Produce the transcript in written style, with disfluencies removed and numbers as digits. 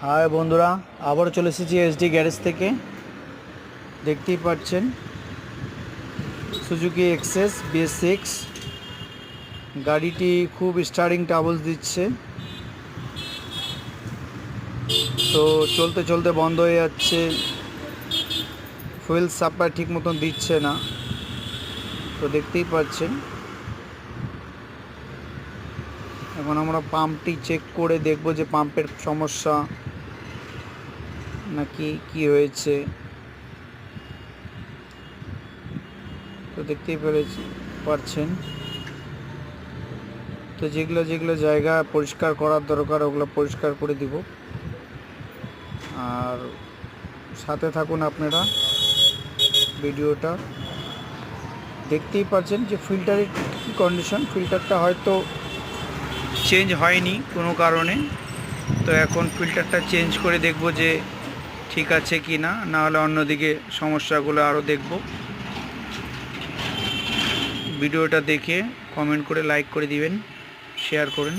High বন্ধুরা, আবারও চলে এসেছি এসডি গ্যারেজ থেকে। দেখতেই পাচ্ছেন সুজুকি এক্সেস BS6 গাড়িটি খুব স্টারিং ট্রাবলস দিচ্ছে। তো চলতে চলতে বন্ধ হয়ে যাচ্ছে, ফুয়েল সাপ্লাই ঠিক মতন দিচ্ছে না। তো দেখতেই পাচ্ছেন, এখন আমরা পাম্পটি চেক করে দেখব যে পাম্পের সমস্যা নাকি কি হয়েছে। তো দেখতেই পারছেন, তো যেগুলো জায়গা পরিষ্কার করার দরকার ওগুলো পরিষ্কার করে দিব। আর সাথে থাকুন আপনারা, ভিডিওটা দেখতেই পাচ্ছেন যে ফিল্টারের কী কন্ডিশন। ফিল্টারটা হয়তো চেঞ্জ হয়নি কোনো কারণে, তো এখন ফিল্টারটা চেঞ্জ করে দেখব যে ঠিক আছে কি না, নাহলে অন্যদিকে সমস্যাগুলো আরও দেখব। ভিডিওটা দেখে কমেন্ট করে লাইক করে দিবেন, শেয়ার করুন।